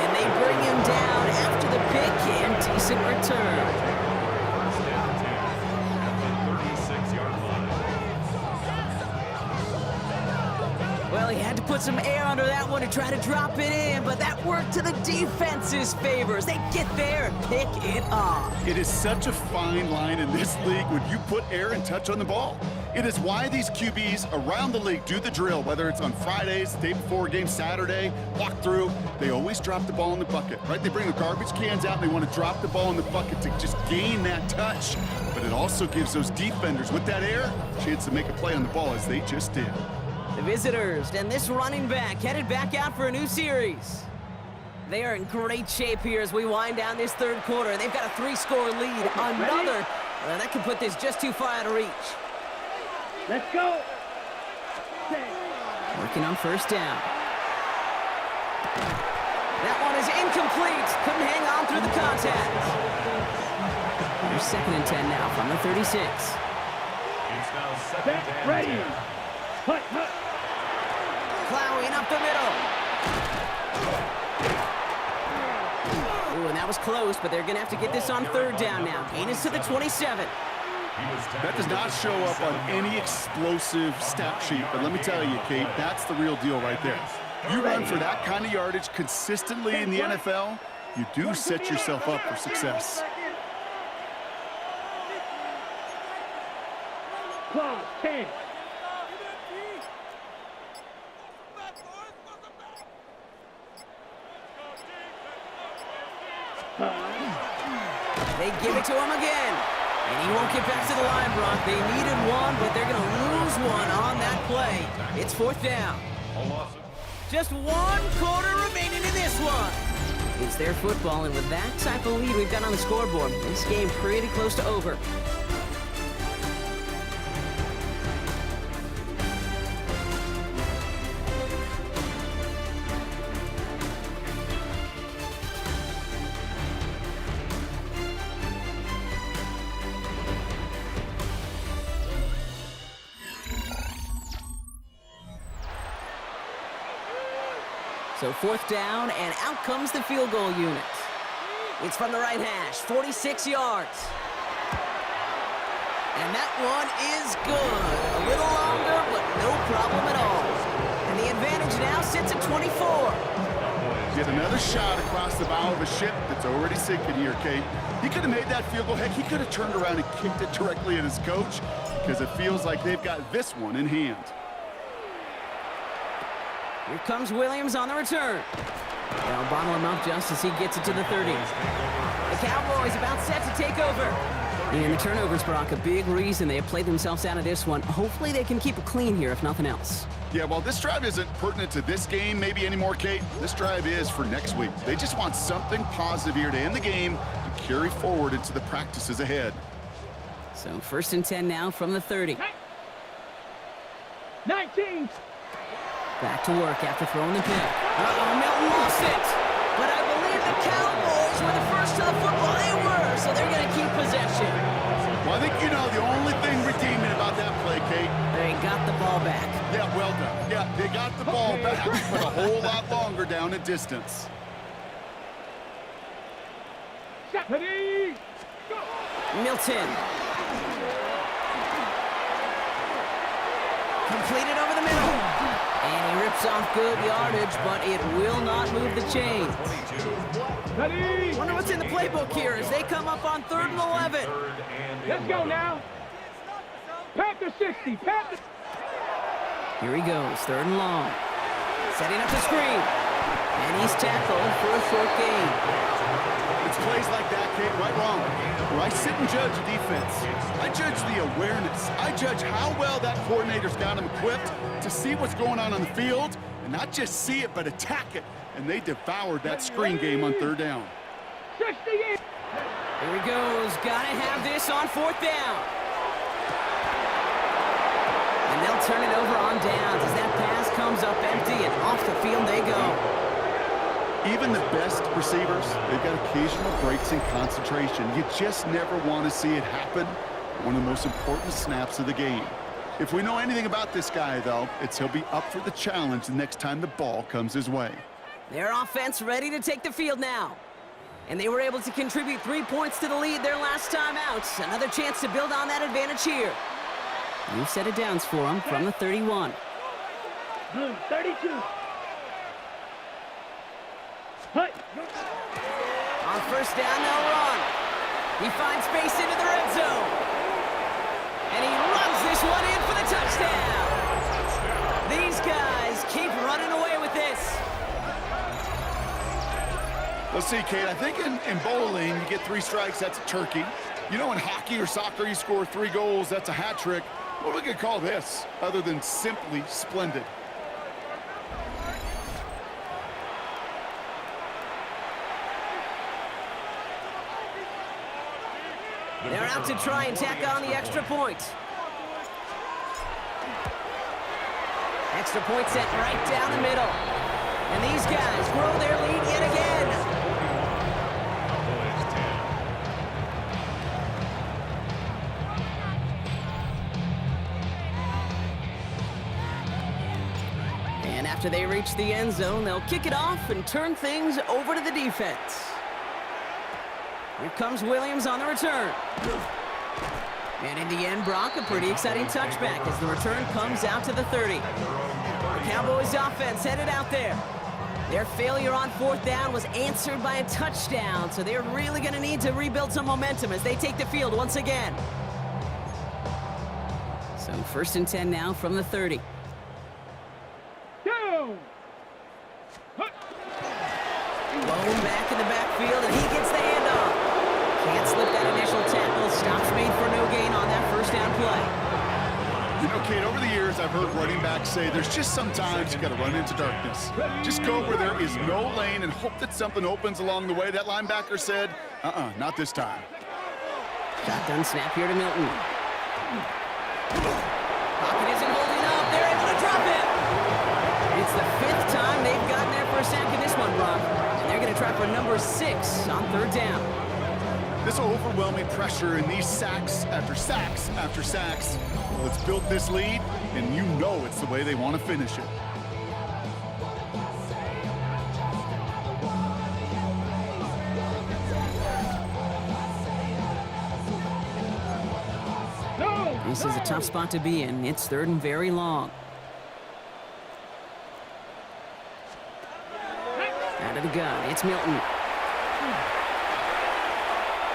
And they bring him down after the pick and decent return. 1st and 10 at the 36-yard line. Well, he had to put some air under that one to try to drop it in, but that worked to the defense's favors. They get there and pick it off. It is such a fine line in this league when you put air and touch on the ball. It is why these QBs around the league do the drill, whether it's on Fridays, the day before a game, Saturday, walk through. They always drop the ball in the bucket, right? They bring the garbage cans out and they want to drop the ball in the bucket to just gain that touch. But it also gives those defenders with that air a chance to make a play on the ball as they just did. The visitors and this running back headed back out for a new series. They are in great shape here as we wind down this 3rd quarter. They've got a 3-score lead. Another, well, that could put this just too far out of reach. Let's go. Working on 1st down. That one is incomplete. Couldn't hang on through the contact. There's 2nd and 10 now from the 36. It's now 2nd and Ready. 10. Hut. Plowing up the middle. Ooh, and that was close, but they're going to have to get this on 3rd down now. Gain is to the 27. That does not show up on any explosive stat sheet, but let me tell you, Kate, that's the real deal right there. You run for that kind of yardage consistently in the NFL, you do set yourself up for success. Clock, 10. They give it to him again. And he won't get back to the line, Brock. They needed one, but they're going to lose one on that play. It's 4th down. Just 1 quarter remaining in this one. It's their football, and with that type of lead we've got on the scoreboard, this game pretty close to over. So 4th down, and out comes the field goal unit. It's from the right hash, 46 yards. And that one is good. A little longer, but no problem at all. And the advantage now sits at 24. Get another shot across the bow of a ship that's already sinking here, Kate. He could have made that field goal. Heck, he could have turned around and kicked it directly at his coach, because it feels like they've got this one in hand. Here comes Williams on the return. They'll bottle him up just as he gets it to the 30. The Cowboys about set to take over. And the turnovers, Brock, a big reason they have played themselves out of this one. Hopefully they can keep it clean here, if nothing else. Yeah, well, this drive isn't pertinent to this game maybe anymore, Kate. This drive is for next week. They just want something positive here to end the game and carry forward into the practices ahead. So 1st and 10 now from the 30. 19. Back to work after throwing the pick. Uh-oh, Milton lost it. But I believe the Cowboys were the first to the football. They were, so they're going to keep possession. Well, I think you know the only thing redeeming about that play, Kate. They got the ball back. Yeah, well done. Yeah, they got the ball back, but a whole lot longer down at distance. Ready, go. Milton. Completed over the middle. And he rips off good yardage, but it will not move the chains. Ready. Wonder what's in the playbook here as they come up on 3rd and 11. Let's go now. Panther 60. Panther. Here he goes, 3rd and long. Setting up the screen. And he's tackled for a short gain. It's plays like that, Kate, right wrong. Where I sit and judge defense. I judge the awareness. I judge how well that coordinator's got him equipped to see what's going on the field, and not just see it, but attack it. And they devoured that screen game on 3rd down. 60. Here he goes. Gotta have this on 4th down. And they'll turn it over on downs as that pass comes up empty, and off the field they go. Even the best receivers, they've got occasional breaks in concentration. You just never want to see it happen. One of the most important snaps of the game. If we know anything about this guy, though, it's he'll be up for the challenge the next time the ball comes his way. Their offense ready to take the field now. And they were able to contribute 3 points to the lead their last time out. Another chance to build on that advantage here. New set of downs for them from the 31. 32. On 1st down, they'll run. He finds space into the red zone. And he runs this one in for the touchdown. These guys keep running away with this. Let's see, Kate, I think in bowling, you get 3 strikes, that's a turkey. You know, in hockey or soccer, you score 3 goals, that's a hat trick. What are we going to call this, other than simply splendid? They're out to try and tack on the extra point. Extra point set right down the middle. And these guys grow their lead yet again. And after they reach the end zone, they'll kick it off and turn things over to the defense. Here comes Williams on the return. And in the end, Brock, a pretty exciting touchback as the return comes out to the 30. The Cowboys offense headed out there. Their failure on 4th down was answered by a touchdown, so they're really going to need to rebuild some momentum as they take the field once again. So 1st and 10 now from the 30. Down. Lone back in the backfield, and he gets the handoff. Can't slip that initial tackle, Stops made for no gain on that first down play. You know, Kate, over the years, I've heard running backs say there's just sometimes you got to run into darkness. Just go where there is no lane and hope that something opens along the way. That linebacker said, not this time. Shotgun snap here to Milton. Pocket isn't holding up. They're able to drop it. It's the 5th time they've gotten their first sack in this one, Brock. And they're going to try for number 6 on 3rd down. This overwhelming pressure and these sacks after sacks after sacks, well, it's built this lead, and you know it's the way they want to finish it. This is a tough spot to be in. It's 3rd and very long. Out of the gun, it's Milton.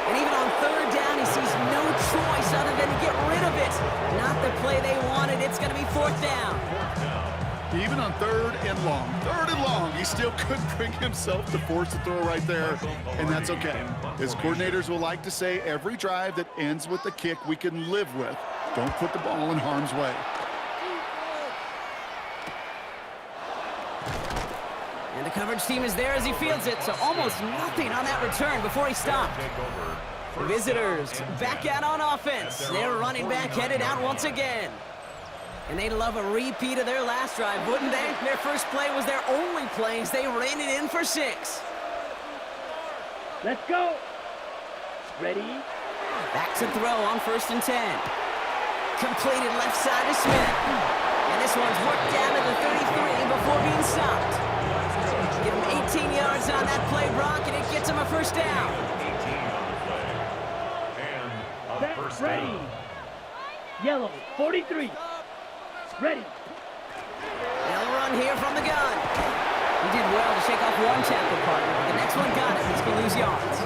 And even on 3rd down, he sees no choice other than to get rid of it. Not the play they wanted. It's going to be 4th down. Even on 3rd and long, he still couldn't bring himself to force the throw right there, and that's okay. His coordinators will like to say every drive that ends with a kick we can live with. Don't put the ball in harm's way. And the coverage team is there as he fields it, so almost nothing on that return before he stopped. Visitors back out on offense. Their running back headed out once again. And they'd love a repeat of their last drive, wouldn't they? Their first play was their only play as they ran it in for 6. Let's go. Ready? Back to throw on 1st and 10. Completed left side to Smith. And this one's worked down to the 33 before being stopped. Give him 18 yards on that play, Brock, and it gets him a 1st down. 18 on the play. And a first Ready. down. Yellow, 43. Ready. They'll run here from the gun. He did well to shake off one tackle partner. The next one got it. He's going to lose yards.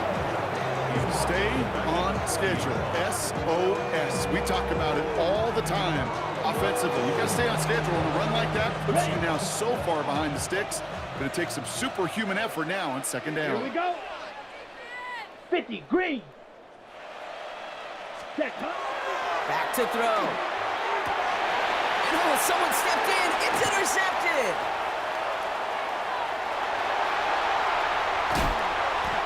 Stay on schedule. SOS. We talk about it all the time. Offensively, you got to stay on schedule, and a run like that puts you now so far behind the sticks, but it takes some superhuman effort now on 2nd down. Here we go. 50, green. Check, huh? Back to throw. Oh, someone stepped in. It's intercepted.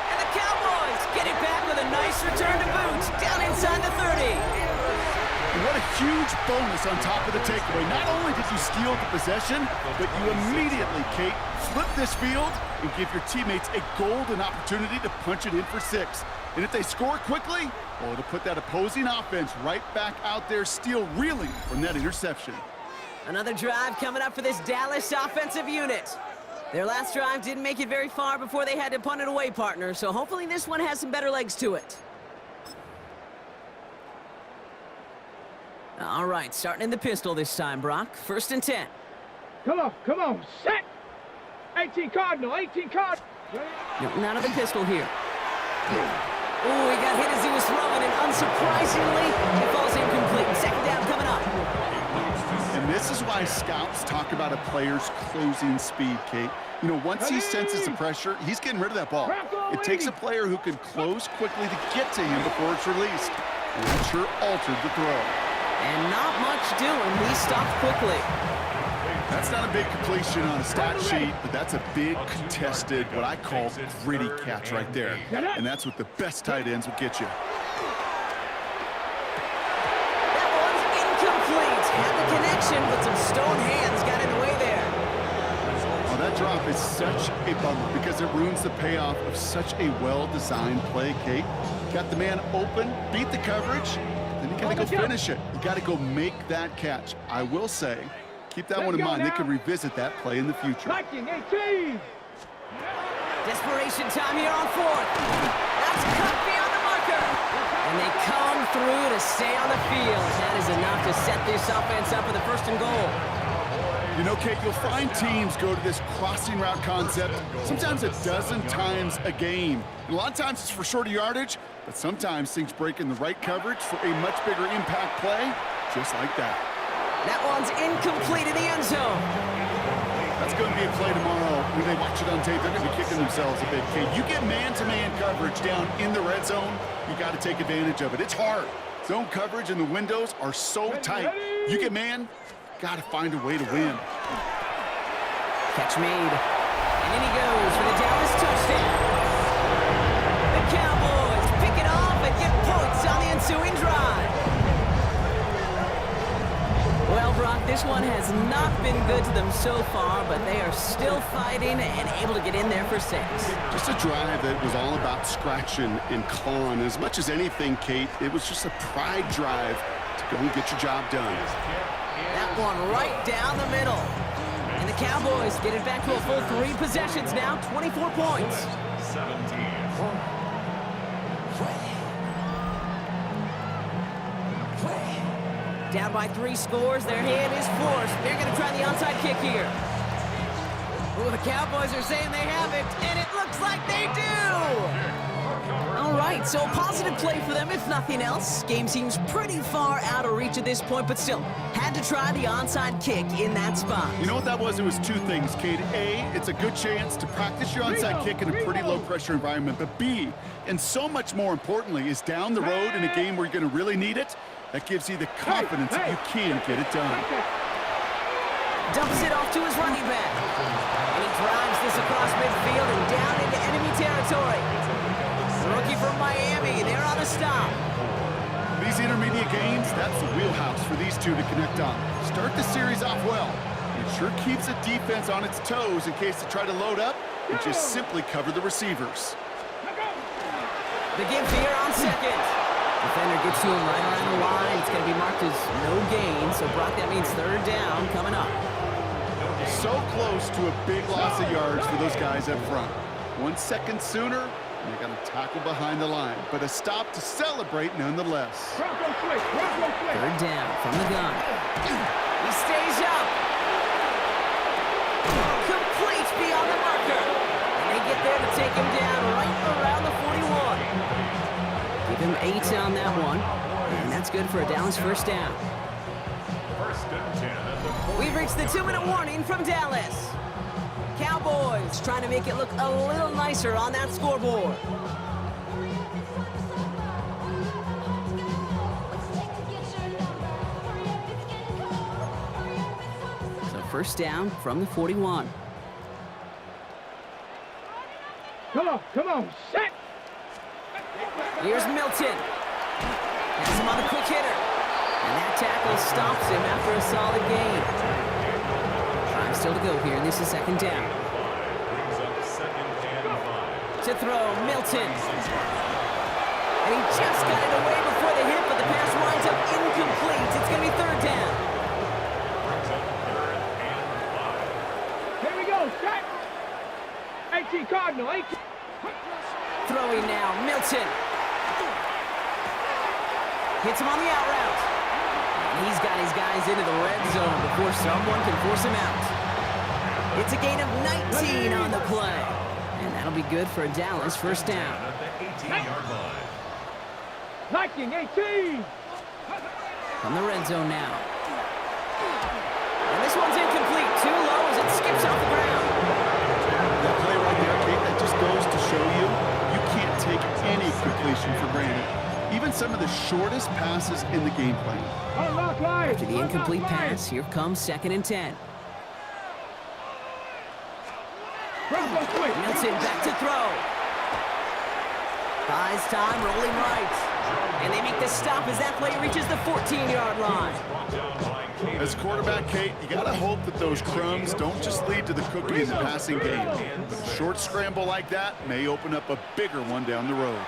And the Cowboys get it back with a nice return to boot down inside the 30. And what a huge bonus on top of the takeaway. Not only did you steal the possession, but you immediately, Kate, flip this field and give your teammates a golden opportunity to punch it in for 6. And if they score quickly, well, it'll put that opposing offense right back out there, still reeling from that interception. Another drive coming up for this Dallas offensive unit. Their last drive didn't make it very far before they had to punt it away, partner, so hopefully this one has some better legs to it. All right, starting in the pistol this time, Brock. 1st and 10. Come on, set. 18 Cardinal, 18 Cardinal. Milton out of the pistol here. Oh, he got hit as he was throwing, and unsurprisingly, it falls incomplete. 2nd down coming up. And this is why scouts talk about a player's closing speed, Kate. You know, once he senses the pressure, he's getting rid of that ball. It takes a player who can close quickly to get to him before it's released. And that sure altered the throw. And not much doing. He stopped quickly. That's not a big completion on a stat sheet, but that's a big contested, what I call gritty catch right there. And that's what the best tight ends will get you. That one's incomplete. Had the connection, but some stone hands got in the way there. Oh, that drop is such a bummer because it ruins the payoff of such a well-designed play, Kate. Got the man open, beat the coverage, then you got to go finish it. You got to go make that catch. I will say, keep that one in mind. They can revisit that play in the future. 18. Desperation time here on 4th. That's cut beyond the marker. And they come through to stay on the field. That is enough to set this offense up with a 1st and goal. You know, Kate, you'll find teams go to this crossing route concept sometimes a dozen times a game. And a lot of times it's for shorter yardage, but sometimes things break in the right coverage for a much bigger impact play, just like that. That one's incomplete in the end zone. That's going to be a play tomorrow. When they watch it on tape, they're going to be kicking themselves a bit. Okay, you get man-to-man coverage down in the red zone, you got to take advantage of it. It's hard. Zone coverage and the windows are so tight. You get man, got to find a way to win. Catch made. And in he goes for the Dallas touchdown. The Cowboys pick it off and get points on the ensuing drive. Well, Brock, this one has not been good to them so far, but they are still fighting and able to get in there for 6. Just a drive that was all about scratching and clawing. As much as anything, Kate, it was just a pride drive to go and get your job done. That one right down the middle. And the Cowboys get it back to a full 3 possessions now, 24 points. 17. Down by 3 scores, their hand is forced. They're going to try the onside kick here. Oh, the Cowboys are saying they have it, and it looks like they do! All right, so a positive play for them, if nothing else. Game seems pretty far out of reach at this point, but still, had to try the onside kick in that spot. You know what that was? It was 2 things, Kate. A, it's a good chance to practice your onside kick in a pretty low-pressure environment. But B, and so much more importantly, is down the road in a game where you're going to really need it. That gives you the confidence that you can get it done. Dumps it off to his running back. And he drives this across midfield and down into enemy territory. The rookie from Miami, they're on a stop. These intermediate games, that's the wheelhouse for these two to connect on. Start the series off well. It sure keeps the defense on its toes in case they try to load up and just simply cover the receivers. The give here on second. Defender gets to him right around the line. It's going to be marked as no gain. So, Brock, that means 3rd down coming up. So close to a big loss of yards for those guys up front. 1 second sooner, and they got to tackle behind the line. But a stop to celebrate nonetheless. 3rd down from the gun. He stays up. Complete beyond the marker. And they get there to take him down right around the 41. Give him 8 on that one, and that's good for a Dallas 1st down. 1st and 10 at the We've reached the 2-minute warning from Dallas. Cowboys trying to make it look a little nicer on that scoreboard. So 1st down from the 41. Come on, set! Here's Milton. Has him on a quick hitter. And that tackle stops him after a solid gain. Time still to go here, and this is 2nd down. brings up 2nd and 5. To throw, Milton. And he just got it away before the hit, but the pass winds up incomplete. It's going to be 3rd down. Brings up 3rd and 5. Here we go, set! 18 Cardinal, 18. Throwing now, Milton. Hits him on the out route. And he's got his guys into the red zone before someone can force him out. It's a gain of 19 on the play. And that'll be good for a Dallas 1st down. At the 18-yard line. Liking 18. From the red zone now. And this one's incomplete. Too low as it skips off the ground. That play right there, Kate, that just goes to show you can't take any completion for granted. Even some of the shortest passes in the game plan. After the incomplete pass, here comes 2nd and 10. Milton back to throw. Buys time, rolling right. And they make the stop as that play reaches the 14-yard line. As quarterback, Kate, you got to hope that those crumbs don't just lead to the cookie in the passing game. But a short scramble like that may open up a bigger one down the road.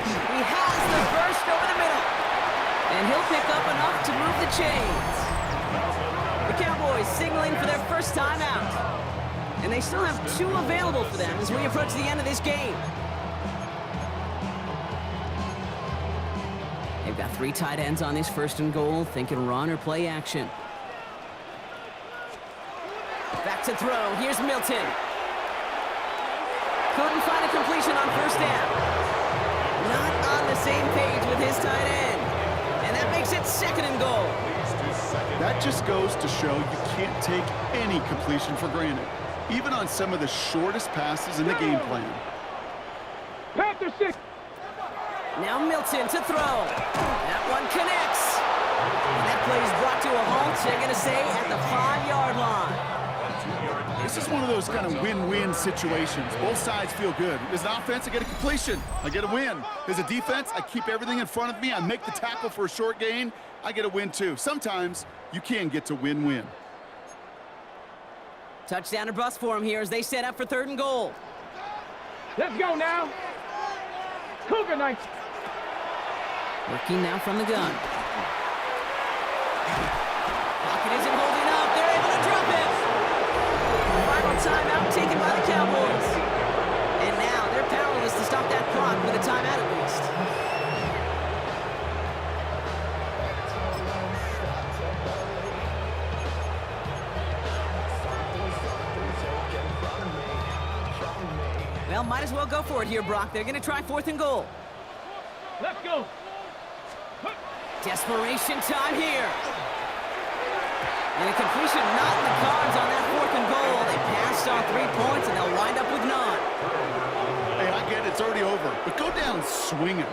He has the burst over the middle. And he'll pick up enough to move the chains. The Cowboys signaling for their 1st time out. And they still have 2 available for them as we approach the end of this game. They've got 3 tight ends on this 1st and goal, thinking run or play action. Back to throw. Here's Milton. Couldn't find a completion on 1st down. Not on the same page with his tight end. And that makes it 2nd and goal. to second. That just goes to show you can't take any completion for granted, even on some of the shortest passes in the game plan. Panther 6. Now Milton to throw. That one connects. And that play is brought to a halt, they're going to say, at the 5-yard line. This is one of those kind of win-win situations. Both sides feel good. As an offense, I get a completion. I get a win. As a defense, I keep everything in front of me. I make the tackle for a short gain. I get a win, too. Sometimes you can get to win-win. Touchdown or bust for him here as they set up for 3rd and goal. Let's go now. Cougar Knights. Working now from the gun. Pocket isn't holding up. They're able to drop it. Final timeout taken by the Cowboys. And now they're powerless to stop that clock with a timeout at least. Well, might as well go for it here, Brock. They're going to try 4th and goal. Let's go. Desperation time here. And a completion not in the cards on that 4th and goal. They passed on 3 points, and they'll wind up with none. Hey, I get it. It's already over. But go down swinging.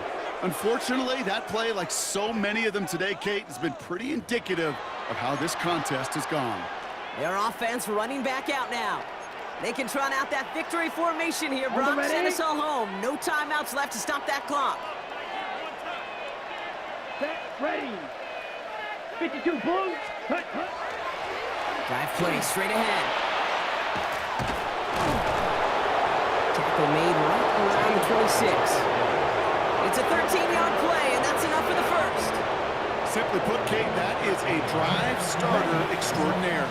Unfortunately, that play, like so many of them today, Kate, has been pretty indicative of how this contest has gone. Their offense running back out now. They can trot out that victory formation here, Brock. Send us all home. No timeouts left to stop that clock. Set, ready. 52 Bulls. Hut, hut. Drive play straight ahead. Tackle made right around the 26. It's a 13-yard play, and that's enough for the first. Simply put, Kate, that is a drive starter extraordinaire.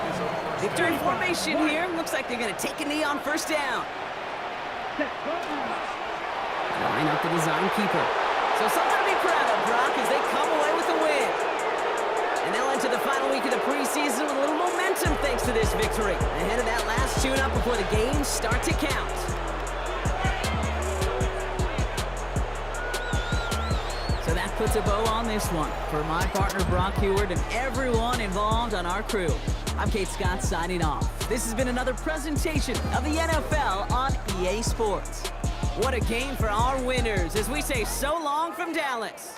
Victory formation here. Looks like they're going to take a knee on 1st down. Set, go. Line up the design keeper. So something to be proud of, Brock, as they come away with a win. And they'll enter the final week of the preseason with a little momentum thanks to this victory. Ahead of that last tune-up before the games start to count. So that puts a bow on this one. For my partner, Brock Heward, and everyone involved on our crew, I'm Kate Scott signing off. This has been another presentation of the NFL on EA Sports. What a game for our winners as we say so long from Dallas.